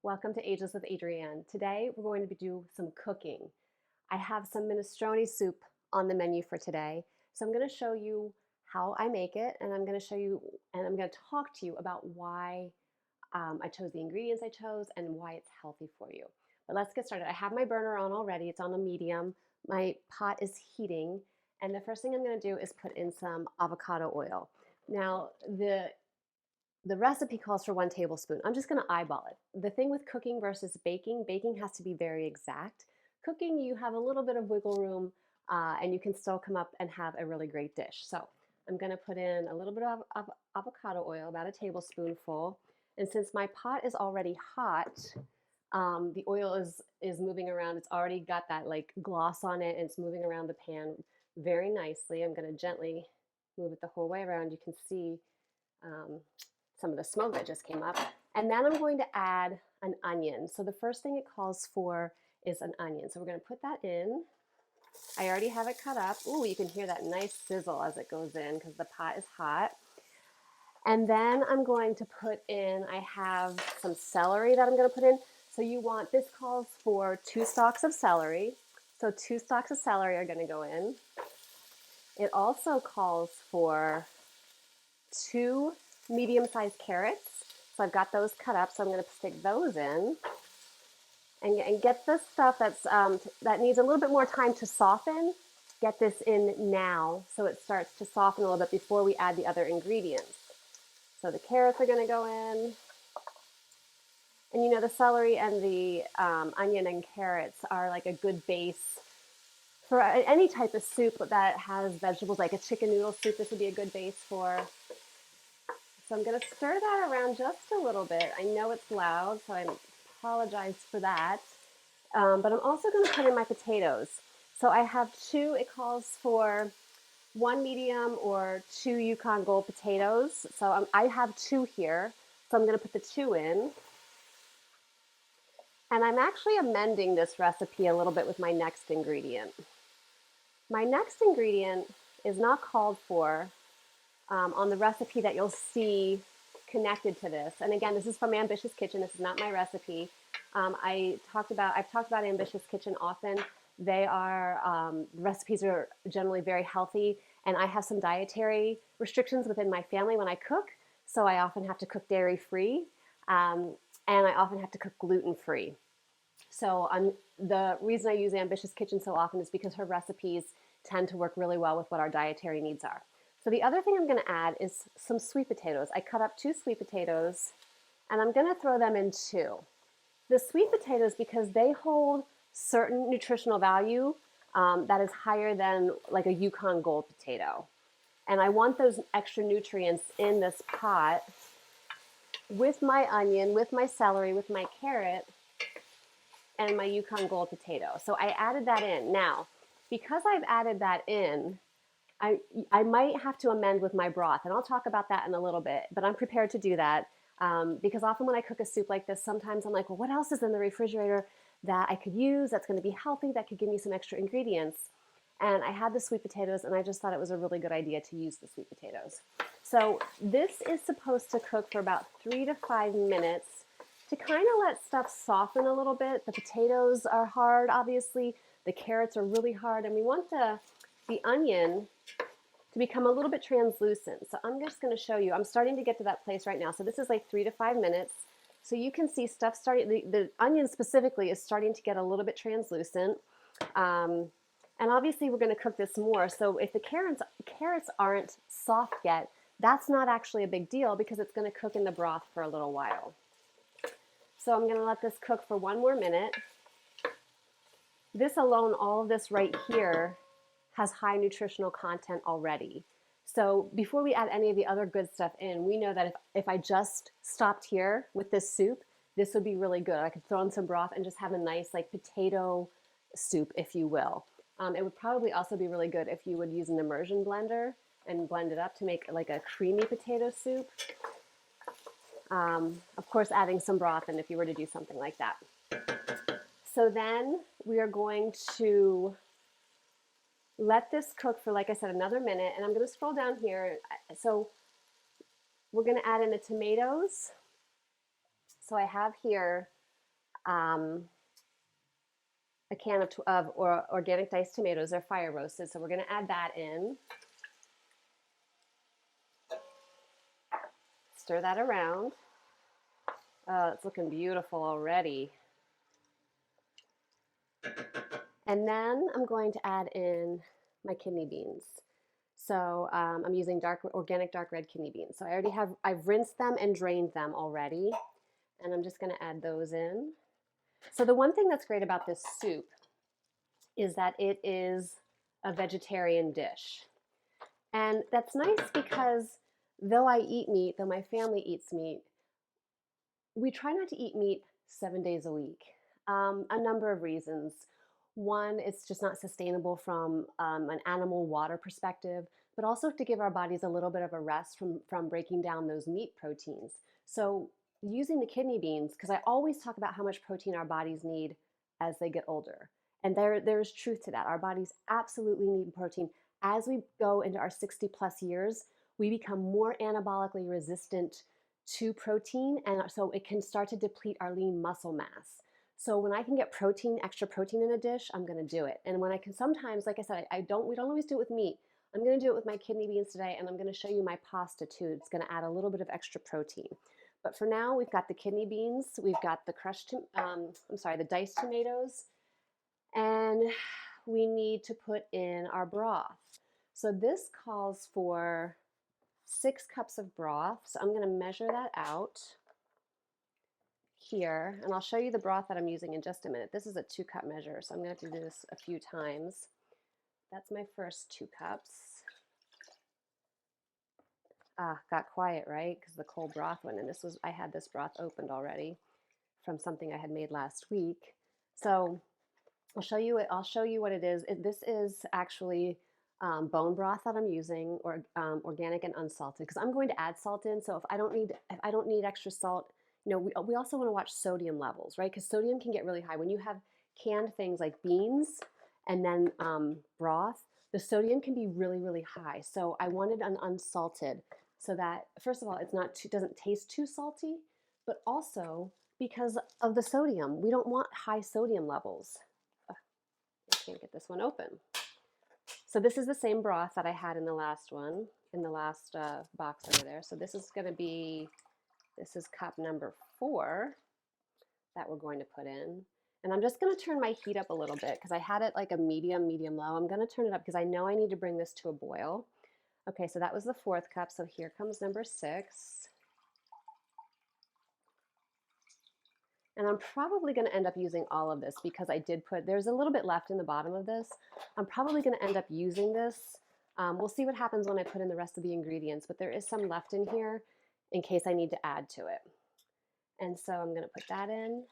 Welcome to Ageless with Adrianne. Today we're going to do some cooking. I have some minestrone soup on the menu for today. So I'm going to show you how I make it, and I'm going to show you and I'm going to talk to you about why I chose the ingredients I chose and why it's healthy for you. But let's get started. I have my burner on already. It's on a medium. My pot is heating, and the first thing I'm going to do is put in some avocado oil. Now, the recipe calls for 1 tablespoon. I'm just going to eyeball it. The thing with cooking versus baking, baking has to be very exact. Cooking, you have a little bit of wiggle room, and you can still come up and have a really great dish. So I'm going to put in a little bit of avocado oil, about a tablespoonful. And since my pot is already hot, the oil is moving around. It's already got that like gloss on it, and it's moving around the pan very nicely. I'm going to gently move it the whole way around. You can see um, some of the smoke that just came up. And then I'm going to add an onion. So the first thing it calls for is an onion. So we're going to put that in. I already have it cut up. Ooh, you can hear that nice sizzle as it goes in because the pot is hot. And then I'm going to put in, I have some celery that I'm going to put in. So this calls for 2 stalks of celery. So 2 stalks of celery are going to go in. It also calls for 2 medium-sized carrots. So I've got those cut up, so I'm going to stick those in and get this stuff that needs a little bit more time to soften. Get this in now so it starts to soften a little bit before we add the other ingredients. So the carrots are going to go in. And you know, the celery and the onion and carrots are like a good base for any type of soup that has vegetables, like a chicken noodle soup. This would be a good base for. So I'm going to stir that around just a little bit. I know it's loud, so I apologize for that. But I'm also going to put in my potatoes. So I have 2, it calls for 1 medium or 2 Yukon Gold potatoes. So I have 2 here. So I'm going to put the 2 in. And I'm actually amending this recipe a little bit with my next ingredient. My next ingredient is not called for on the recipe that you'll see connected to this. And again, this is from Ambitious Kitchen. This is not my recipe. I've talked about Ambitious Kitchen often. Recipes are generally very healthy, and I have some dietary restrictions within my family when I cook. So I often have to cook dairy free, and I often have to cook gluten free. So the reason I use Ambitious Kitchen so often is because her recipes tend to work really well with what our dietary needs are. So the other thing I'm going to add is some sweet potatoes. I cut up 2 sweet potatoes, and I'm going to throw them in too. The sweet potatoes, because they hold certain nutritional value that is higher than like a Yukon Gold potato. And I want those extra nutrients in this pot with my onion, with my celery, with my carrot, and my Yukon Gold potato. So I added that in. Now, because I've added that in, I might have to amend with my broth, and I'll talk about that in a little bit, but I'm prepared to do that because often when I cook a soup like this, sometimes I'm like, well, what else is in the refrigerator that I could use that's going to be healthy, that could give me some extra ingredients? And I had the sweet potatoes, and I just thought it was a really good idea to use the sweet potatoes. So this is supposed to cook for about 3 to 5 minutes to kind of let stuff soften a little bit. The potatoes are hard, obviously. The carrots are really hard, and we want the onion to become a little bit translucent. So I'm just going to show you. I'm starting to get to that place right now. So this is like 3 to 5 minutes. So you can see stuff starting, the onion specifically is starting to get a little bit translucent. And obviously we're going to cook this more. So if the carrots aren't soft yet, that's not actually a big deal because it's going to cook in the broth for a little while. So I'm going to let this cook for 1 more minute. This alone, all of this right here, has high nutritional content already. So before we add any of the other good stuff in, we know that if I just stopped here with this soup, this would be really good. I could throw in some broth and just have a nice like potato soup, if you will. It would probably also be really good if you would use an immersion blender and blend it up to make like a creamy potato soup. Of course, adding some broth in if you were to do something like that. So then we are going to let this cook for, like I said, another minute, and I'm going to scroll down here. So we're going to add in the tomatoes. So I have here um, a can of organic diced tomatoes. They're fire roasted, so we're going to add that in. Stir that around. Oh, it's looking beautiful already. And then I'm going to add in my kidney beans. So I'm using organic dark red kidney beans. So I've rinsed them and drained them already. And I'm just going to add those in. So the one thing that's great about this soup is that it is a vegetarian dish. And that's nice because though I eat meat, though my family eats meat, we try not to eat meat 7 days a week. A number of reasons. One, it's just not sustainable from an animal water perspective, but also to give our bodies a little bit of a rest from breaking down those meat proteins. So using the kidney beans, because I always talk about how much protein our bodies need as they get older. And there's truth to that. Our bodies absolutely need protein. As we go into our 60 plus years, we become more anabolically resistant to protein, and so it can start to deplete our lean muscle mass. So when I can get protein, extra protein in a dish, I'm going to do it. And when I can, sometimes, like I said, we don't always do it with meat. I'm going to do it with my kidney beans today, and I'm going to show you my pasta too. It's going to add a little bit of extra protein. But for now, we've got the kidney beans, we've got the the diced tomatoes, and we need to put in our broth. So this calls for 6 cups of broth. So I'm going to measure that out here, and I'll show you the broth that I'm using in just a minute. This is a 2-cup measure, so I'm going to have to do this a few times. That's my first 2 cups. Got quiet, right? Because the cold broth went in. I had this broth opened already from something I had made last week. So I'll show you what it is. This is actually bone broth that I'm using, or organic and unsalted, because I'm going to add salt in. So if I don't need extra salt, we also want to watch sodium levels, right? Because sodium can get really high when you have canned things like beans and then broth. The sodium can be really, really high. So I wanted an unsalted, so that first of all, doesn't taste too salty, but also because of the sodium, we don't want high sodium levels. I can't get this one open. So this is the same broth that I had in the last box over there. So this is cup number 4 that we're going to put in. And I'm just going to turn my heat up a little bit because I had it like a medium low. I'm going to turn it up because I know I need to bring this to a boil. Okay, so that was the 4th cup. So here comes number 6. And I'm probably going to end up using all of this because there's a little bit left in the bottom of this. I'm probably going to end up using this. We'll see what happens when I put in the rest of the ingredients, but there is some left in here in case I need to add to it. And so I'm going to put that in.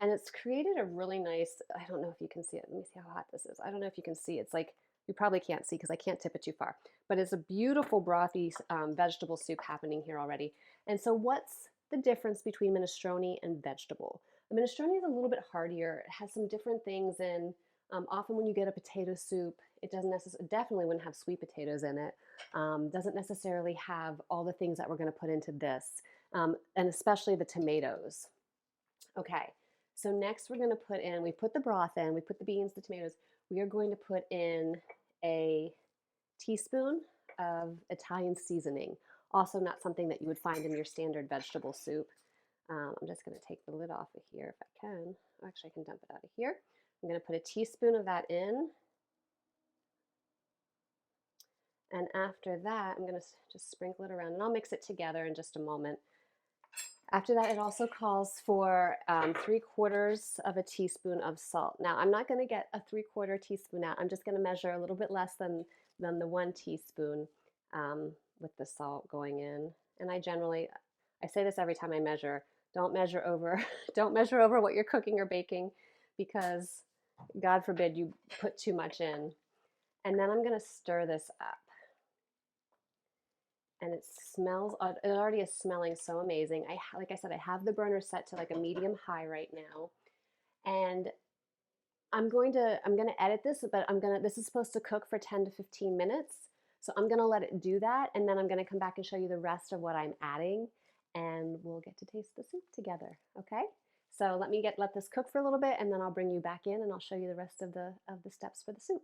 And it's created a really nice, I don't know if you can see it. Let me see how hot this is. I don't know if you can see. It's like, you probably can't see because I can't tip it too far. But it's a beautiful brothy vegetable soup happening here already. And so what's the difference between minestrone and vegetable? A minestrone is a little bit heartier. It has some different things in. Often when you get a potato soup, it definitely wouldn't have sweet potatoes in it. Doesn't necessarily have all the things that we're going to put into this, and especially the tomatoes. Okay, so next we're going to we put the broth in, we put the beans, the tomatoes. We are going to put in a teaspoon of Italian seasoning. Also not something that you would find in your standard vegetable soup. I'm just going to take the lid off of here if I can. Actually, I can dump it out of here. I'm going to put a teaspoon of that in. And after that, I'm going to just sprinkle it around, and I'll mix it together in just a moment. After that, it also calls for 3/4 of a teaspoon of salt. Now, I'm not going to get a 3/4 teaspoon out. I'm just going to measure a little bit less than the 1 teaspoon with the salt going in. And I say this every time I measure, don't measure over, don't measure over what you're cooking or baking, because God forbid you put too much in. And then I'm going to stir this up. And it already is smelling so amazing. Like I said, I have the burner set to like a medium high right now. And I'm going to edit this, but this is supposed to cook for 10 to 15 minutes. So I'm going to let it do that. And then I'm going to come back and show you the rest of what I'm adding. And we'll get to taste the soup together. Okay? So let this cook for a little bit, and then I'll bring you back in and I'll show you the rest of the steps for the soup.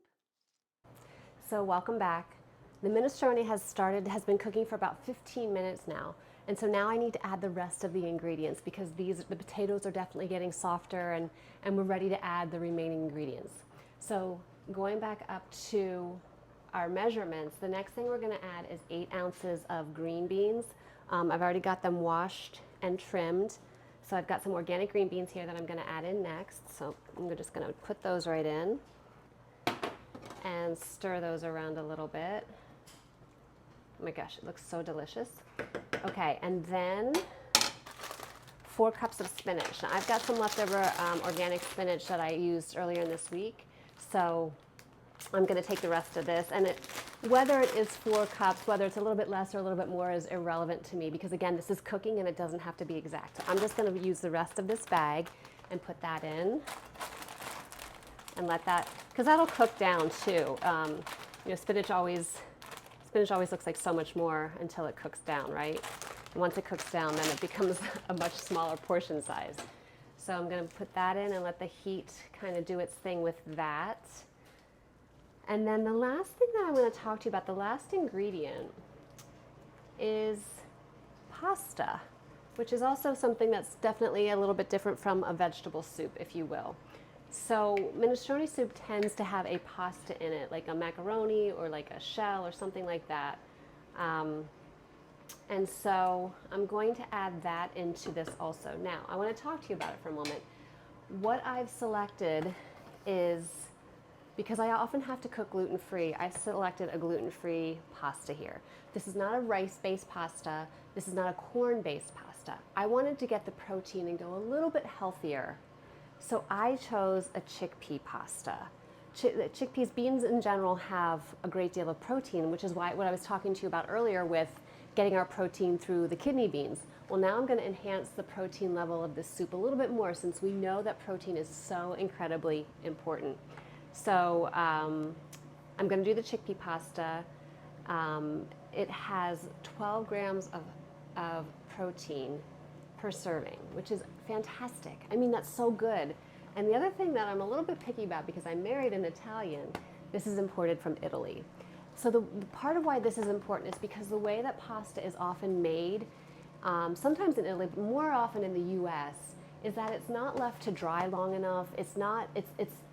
So welcome back. The minestrone has been cooking for about 15 minutes now. And so now I need to add the rest of the ingredients because the potatoes are definitely getting softer, and we're ready to add the remaining ingredients. So going back up to our measurements, the next thing we're gonna add is 8 ounces of green beans. I've already got them washed and trimmed. So I've got some organic green beans here that I'm gonna add in next. So I'm just gonna put those right in and stir those around a little bit. Oh my gosh, it looks so delicious. Okay, and then 4 cups of spinach. Now I've got some leftover organic spinach that I used earlier in this week, so I'm gonna take the rest of this. And whether it is 4 cups, whether it's a little bit less or a little bit more is irrelevant to me because again, this is cooking and it doesn't have to be exact. So I'm just gonna use the rest of this bag and put that in and let that, because that'll cook down too. You know, spinach always looks like so much more until it cooks down, right? And once it cooks down, then it becomes a much smaller portion size. So I'm gonna put that in and let the heat kind of do its thing with that. And then the last thing that I'm gonna talk to you about, the last ingredient is pasta, which is also something that's definitely a little bit different from a vegetable soup, if you will. So minestrone soup tends to have a pasta in it, like a macaroni or like a shell or something like that. And so I'm going to add that into this also. Now, I want to talk to you about it for a moment. What I've selected is, because I often have to cook gluten-free, I've selected a gluten-free pasta here. This is not a rice-based pasta. This is not a corn-based pasta. I wanted to get the protein and go a little bit healthier. So I chose a chickpea pasta. Chickpeas, beans in general, have a great deal of protein, which is why what I was talking to you about earlier with getting our protein through the kidney beans. Well, now I'm going to enhance the protein level of this soup a little bit more since we know that protein is so incredibly important. So I'm going to do the chickpea pasta. It has 12 grams of protein per serving, which is fantastic. I mean, that's so good. And the other thing that I'm a little bit picky about, because I married an Italian, this is imported from Italy. So the part of why this is important is because the way that pasta is often made, sometimes in Italy, but more often in the US, is that it's not left to dry long enough. It's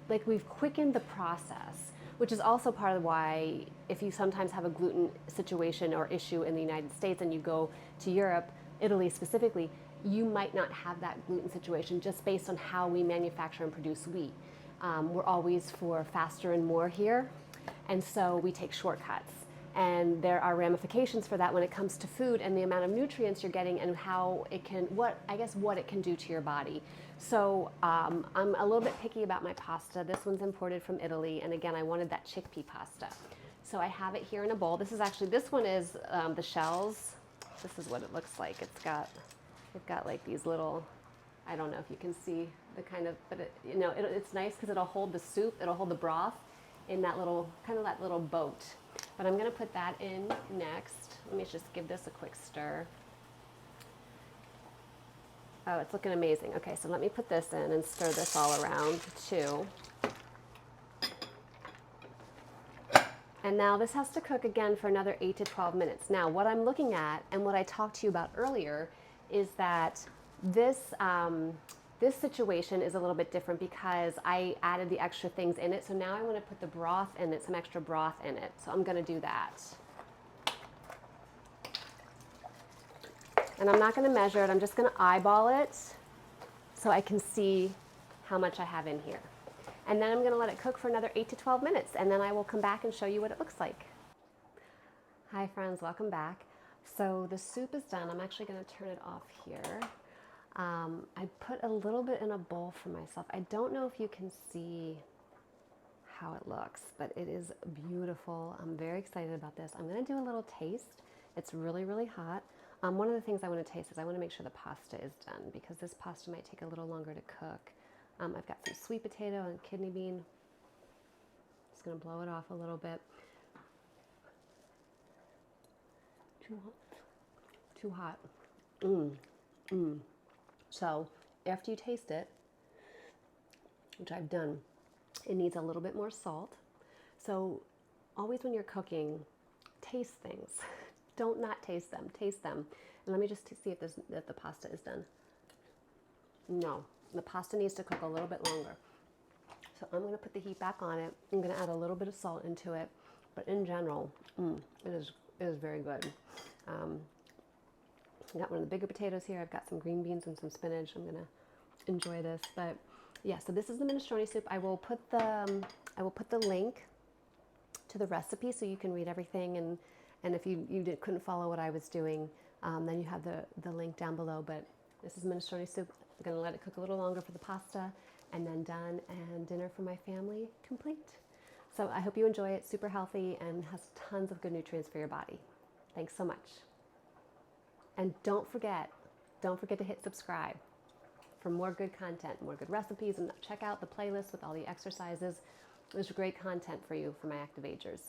like we've quickened the process, which is also part of why if you sometimes have a gluten situation or issue in the United States and you go to Europe, Italy specifically, you might not have that gluten situation just based on how we manufacture and produce wheat. We're always for faster and more here, and so we take shortcuts. And there are ramifications for that when it comes to food and the amount of nutrients you're getting and how it can, what it can do to your body. So I'm a little bit picky about my pasta. This one's imported from Italy, and again, I wanted that chickpea pasta. So I have it here in a bowl. This one is the shells. This is what it looks like. It's got like these little, I don't know if you can see the kind of, but it's nice because it'll hold the soup, it'll hold the broth in that little, kind of that little boat. But I'm gonna put that in next. Let me just give this a quick stir. Oh, it's looking amazing. Okay, so let me put this in and stir this all around too. And now this has to cook again for another 8 to 12 minutes. Now, what I'm looking at and what I talked to you about earlier is that this situation is a little bit different because I added the extra things in it. So now I want to put the broth in it, some extra broth in it. So I'm going to do that. And I'm not going to measure it. I'm just going to eyeball it so I can see how much I have in here. And then I'm going to let it cook for another 8 to 12 minutes. And then I will come back and show you what it looks like. Hi friends, welcome back. So the soup is done. I'm actually going to turn it off here. I put a little bit in a bowl for myself. I don't know if you can see how it looks, but it is beautiful. I'm very excited about this. I'm going to do a little taste. It's really, really hot. One of the things I want to taste is I want to make sure the pasta is done because this pasta might take a little longer to cook. I've got some sweet potato and kidney bean. Just going to blow it off a little bit. Too hot. Too hot. So after you taste it, which I've done, it needs a little bit more salt. So always when you're cooking, taste things. Don't not taste them, taste them. And let me just see if the pasta is done. No, the pasta needs to cook a little bit longer. So I'm going to put the heat back on it. I'm going to add a little bit of salt into it. But in general, it is very good. I got one of the bigger potatoes here. I've got some green beans and some spinach. I'm going to enjoy this. But yeah, so this is the minestrone soup. I will put the link to the recipe so you can read everything. And if you couldn't follow what I was doing, then you have the link down below. But this is minestrone soup. I'm going to let it cook a little longer for the pasta, and then done, and dinner for my family complete. So I hope you enjoy it. Super healthy and has tons of good nutrients for your body. Thanks so much. And don't forget to hit subscribe for more good content, more good recipes, and check out the playlist with all the exercises. There's great content for you for my active agers.